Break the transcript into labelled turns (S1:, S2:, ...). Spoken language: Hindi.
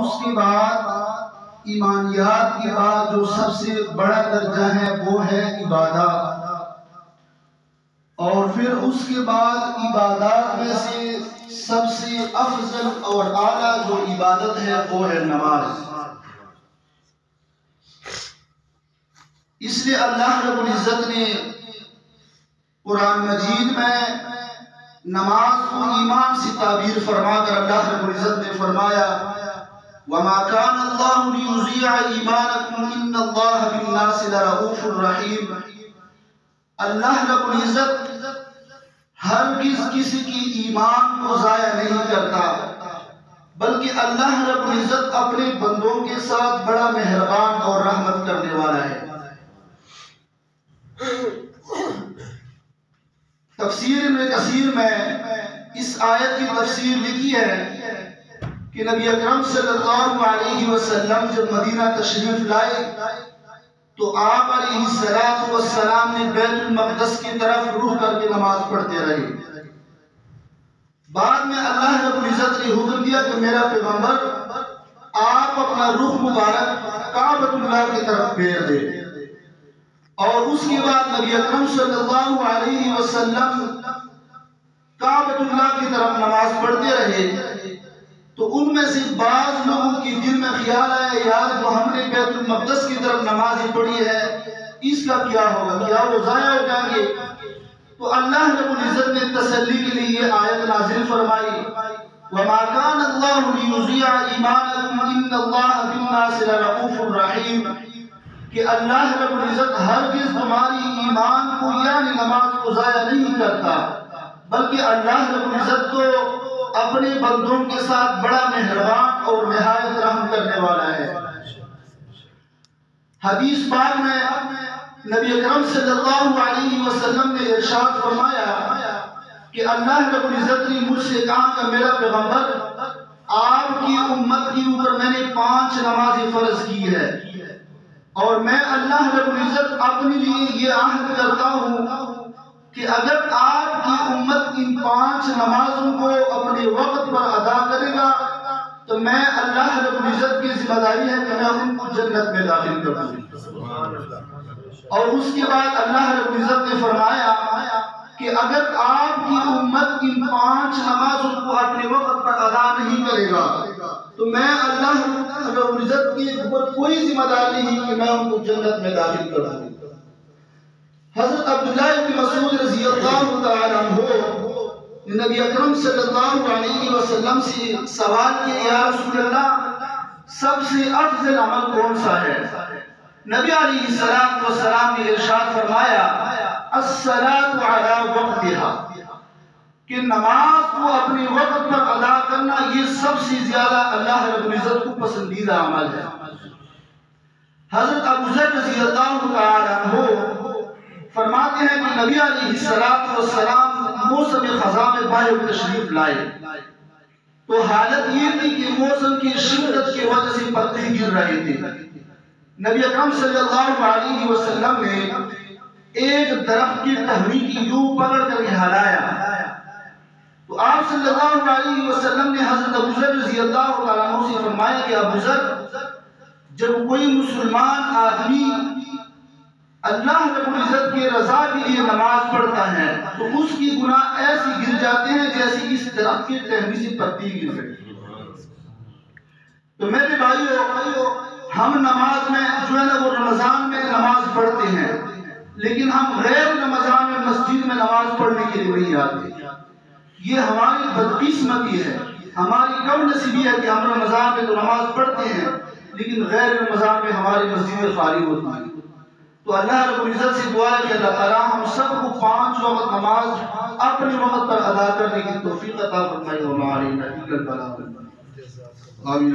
S1: उसके बाद ईमानियात के बाद जो सबसे बड़ा दर्जा है वो है इबादत, और फिर उसके बाद इबादत में से सबसे अफजल और आला जो इबादत है वो है नमाज। इसलिए अल्लाह रब्बुल इज्जत ने कुरान मजीद में नमाज को ईमान से ताबीर फरमाकर अल्लाह रब्बुल इज्जत ने फरमाया, वमा कान अल्लाहु लियुज़िअ ईमानकुम इन्नल्लाह बिन्नासि लरऊफुर रहीम। अल्लाह रब्बुल इज्जत हरगिज़ किसी की ईमान को ज़ाया नहीं करता, बल्कि अल्लाह रब्बुल इज्जत अपने बंदों के साथ बड़ा मेहरबान और रहमत करने वाला है। तफसीर इब्न कसीर में इस आयत की तफसीर लिखी है कि नबी अकरम सल्लल्लाहु अलैहि वसल्लम जब मदीना तशरीफ लाए तो आप अलैहिस्सलातु वस्सलाम ने बैतुल मक़दस की तरफ रुख करके नमाज पढ़ते रहे। बाद में अल्लाह रब्बुल इज्जत ने हुक्म दिया कि मेरा पैगंबर आप अपना रुख मुबारक काबतुल्लाह की तरफ फेर दे, और उसके बाद नबी अकरम सल्लल्लाहु अलैहि वसल्लम काबतुल्लाह की तरफ नमाज पढ़ते रहे। तो उनमें से बाज लोगों के दिल में ख्याल आया, यार जो हमने बैतुल मक़दस की तरफ नमाज पढ़ी है इसका क्या होगा, क्या वो ज़ाया हो जाएंगे? तो अल्लाह रब्बुल इज्जत ने तसल्ली के लिए ये आयत नाज़िल फरमाई, वमा कान अल्लाहु लियुज़िअ ईमानकुम इन्नल्लाह बिन्नासि लरऊफुर रहीम, कि अल्लाह रब्बुल इज्जत हरगिज़ तुम्हारी ईमान को यानी नमाज को ज़ाया नहीं करता, बल्कि अल्लाह रब्बुल इज्जत तो अपने बंदों के साथ बड़ा मेहरबान और निहायत रहम करने वाला है। हदीस पाक में नबी अकरम सल्लल्लाहु अलैहि वसल्लम ने इरशाद फरमाया कि अल्लाह रब्बुल इज्जत ने मुझसे कहा कि मेरा पैगंबर आपकी उम्मत के ऊपर मैंने 5 नमाज़ें फर्ज की है, और मैं अल्लाह रब्बुल इज्जत अपने लिए ये आहद करता हूँ कि अगर आपकी उम्मत इन 5 नमाजों को अपने वक्त पर अदा करेगा तो मैं अल्लाह रब्बुल इज्जत की जिम्मेदारी है कि मैं उनको जन्नत में दाखिल कर दूं। और उसके बाद अल्लाह रब्बुल इज्जत ने फरमाया कि अगर आपकी उम्मत इन 5 नमाजों को अपने वक्त पर अदा नहीं करेगा तो मैं अल्लाह रब्बुल इज्जत के ऊपर कोई जिम्मेदारी नहीं कि मैं उनको जन्नत में दाखिल कर दूं। हज़रत अब्दुल्लाह इब्न मसूद रज़ियल्लाहु तआला अन्हु नबी अकरम सल्लल्लाहु अलैहि वसल्लम से सवाल किया, या रसूल अल्लाह सबसे अफजल अमल कौन सा है? नबी अलैहिस्सलातु वस्सलाम ने इरशाद फरमाया, अस्सलातु अला वक्तिहा, कि नमाज को अपने वक्त पर अदा करना ये सबसे ज्यादा अल्लाह रब्बुल इज्जत को पसंदीदा अमल है। हज़रत अबू ज़र रज़ियल्लाहु तआला अन्हु फरमाते हैं कि नबी अलैहिस्सलातु वस्सलाम मौसम ख़ज़ा में बाहर तशरीफ लाए तो हालत ये थी कि मौसम की शिद्दत की वजह से पत्ते गिर रहे थे। नबी अकरम सल्लल्लाहु अलैहि वसल्लम ने एक दरख्त की टहनी की यूं पकड़ कर हिलाया तो आप सल्लल्लाहु अलैहि वसल्लम ने हज़रत अबू ज़र रज़ियल्लाहु तआला अन्हु से फरमाया कि अबू ज़र, जब कोई मुसलमान आदमी अल्लाह रब्बुल इज्जत की रज़ा के लिए नमाज पढ़ता है तो उसकी गुनाह ऐसे गिर जाते हैं जैसे इस दरख्त की टहनी से पत्ती गिर रही। तो मेरे भाइयों, हम नमाज में जो है ना वो रमजान में नमाज पढ़ते हैं, लेकिन हम गैर रमजान में मस्जिद में नमाज पढ़ने के लिए नहीं आते। ये हमारी बदकिस्मती है, हमारी कमनसीबी है कि हम रमजान में तो नमाज पढ़ते हैं लेकिन गैर रमजान में हमारी मस्जिदें खाली होती हैं। तो अल्लाह रब्बुल इज्जत से दुआ है कि अल्लाह ताला हम सबको 5 वक्त नमाज अपने वक्त पर अदा करने की तौफीक अता फरमाए। आमीन।